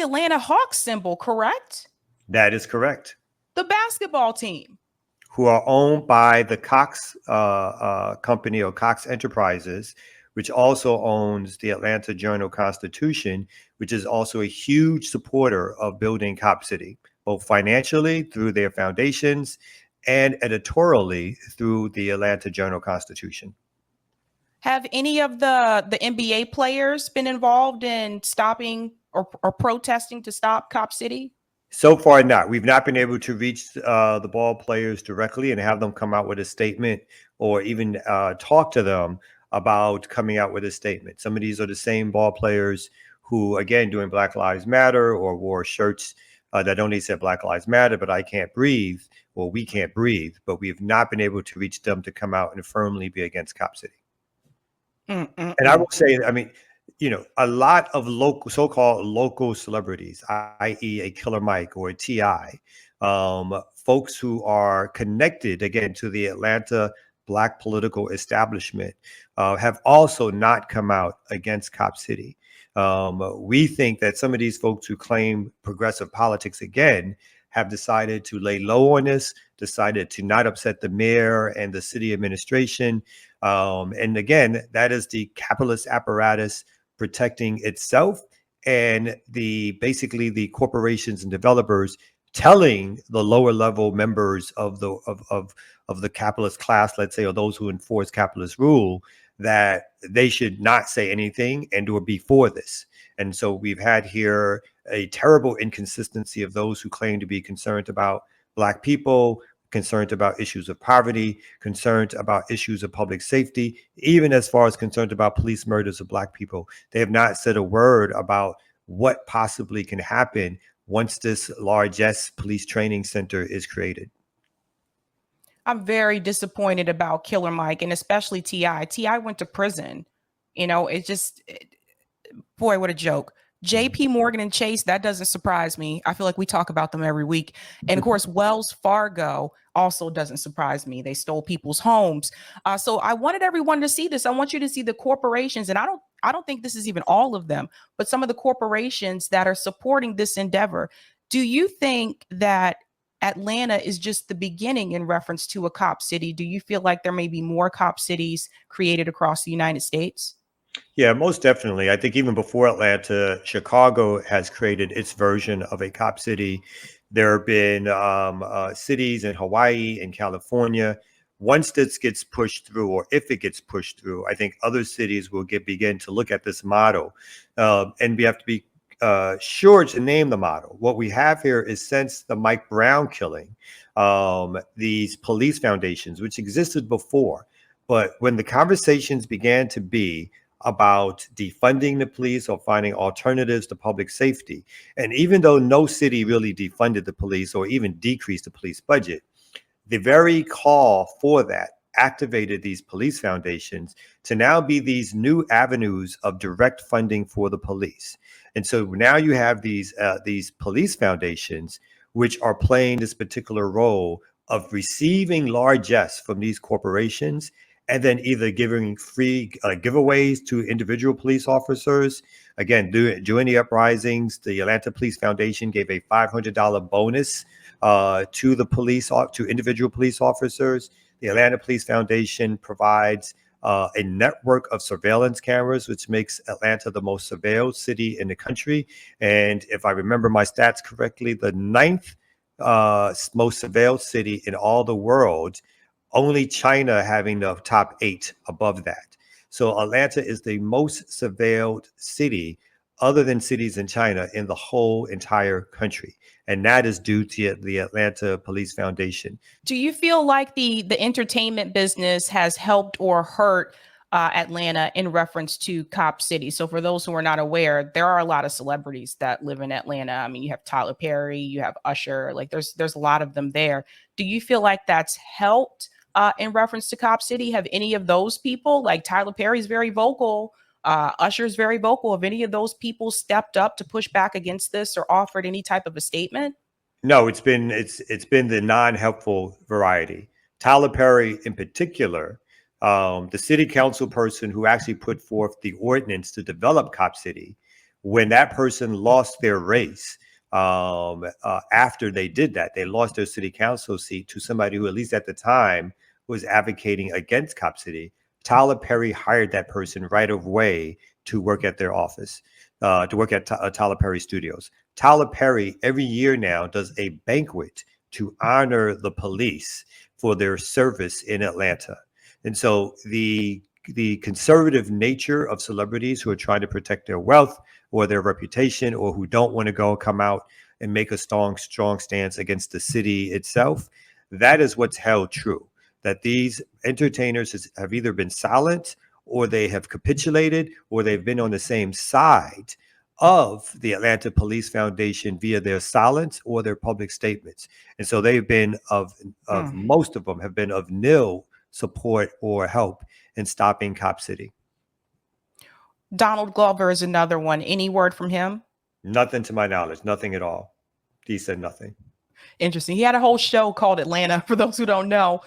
Atlanta Hawks symbol, correct? That is correct. The basketball team. Who are owned by the Cox company or Cox Enterprises, which also owns the Atlanta Journal-Constitution, which is also a huge supporter of building Cop City, both financially through their foundations and editorially through the Atlanta Journal-Constitution. Have any of the NBA players been involved in stopping or protesting to stop Cop City? So far, not. We've not been able to reach the ball players directly and have them come out with a statement or even talk to them about coming out with a statement. Some of these are the same ball players who, again, doing Black Lives Matter or wore shirts that only said Black Lives Matter, but I can't breathe, or we can't breathe. But we have not been able to reach them to come out and firmly be against Cop City. And I will say, I mean, you know, a lot of local, so-called local celebrities, i.e. a Killer Mike or a T.I., folks who are connected, again, to the Atlanta Black political establishment, have also not come out against Cop City. We think that some of these folks who claim progressive politics, again, have decided to lay low on this, decided to not upset the mayor and the city administration. And again, that is the capitalist apparatus protecting itself, and basically the corporations and developers telling the lower level members of the capitalist class, let's say, or those who enforce capitalist rule, that they should not say anything and or be for this. And so we've had here a terrible inconsistency of those who claim to be concerned about Black people, concerned about issues of poverty, concerned about issues of public safety, even as far as concerned about police murders of Black people. They have not said a word about what possibly can happen once this largest police training center is created. I'm very disappointed about Killer Mike and especially T.I. T.I. went to prison. You know, boy, what a joke. JP Morgan and Chase, that doesn't surprise me. I feel like we talk about them every week. And of course, Wells Fargo also doesn't surprise me. They stole people's homes. So I wanted everyone to see this. I want you to see the corporations, and I don't think this is even all of them, but some of the corporations that are supporting this endeavor. Do you think that Atlanta is just the beginning in reference to a cop city? Do you feel like there may be more cop cities created across the United States? Yeah, most definitely. I think even before Atlanta, Chicago has created its version of a cop city. There have been cities in Hawaii and California. Once this gets pushed through, or if it gets pushed through, I think other cities will begin to look at this model. And we have to be sure to name the model. What we have here is, since the Mike Brown killing, these police foundations, which existed before, but when the conversations began to be about defunding the police or finding alternatives to public safety, and even though no city really defunded the police or even decreased the police budget, the very call for that activated these police foundations to now be these new avenues of direct funding for the police. And so now you have these police foundations, which are playing this particular role of receiving largesse from these corporations, and then either giving free giveaways to individual police officers. Again, during the uprisings, the Atlanta Police Foundation gave a $500 bonus to individual police officers. The Atlanta Police Foundation provides a network of surveillance cameras, which makes Atlanta the most surveilled city in the country. And if I remember my stats correctly, the ninth most surveilled city in all the world, only China having the top 8 above that. So Atlanta is the most surveilled city, other than cities in China, in the whole entire country. And that is due to the Atlanta Police Foundation. Do you feel like the entertainment business has helped or hurt Atlanta in reference to Cop City? So for those who are not aware, there are a lot of celebrities that live in Atlanta. I mean, you have Tyler Perry, you have Usher, like there's a lot of them there. Do you feel like that's helped in reference to Cop City? Have any of those people, like Tyler Perry's very vocal, Usher's very vocal, have any of those people stepped up to push back against this or offered any type of a statement? No, it's been the non-helpful variety. Tyler Perry in particular, the city council person who actually put forth the ordinance to develop Cop City, When that person lost their race, after they did that, they lost their city council seat to somebody who, at least at the time, was advocating against Cop City. Tyler Perry hired that person right away to work at their office, to work at Tyler Perry Studios. Tyler Perry every year now does a banquet to honor the police for their service in Atlanta. And so the conservative nature of celebrities who are trying to protect their wealth or their reputation, or who don't want to come out and make a strong stance against the city itself, that is what's held true. That these entertainers have either been silent, or they have capitulated, or they've been on the same side of the Atlanta Police Foundation via their silence or their public statements. And so they've been most of them have been of nil support or help in stopping Cop City. Donald Glover is another one. Any word from him? Nothing to my knowledge. Nothing at all. He said nothing. Interesting. He had a whole show called Atlanta, for those who don't know.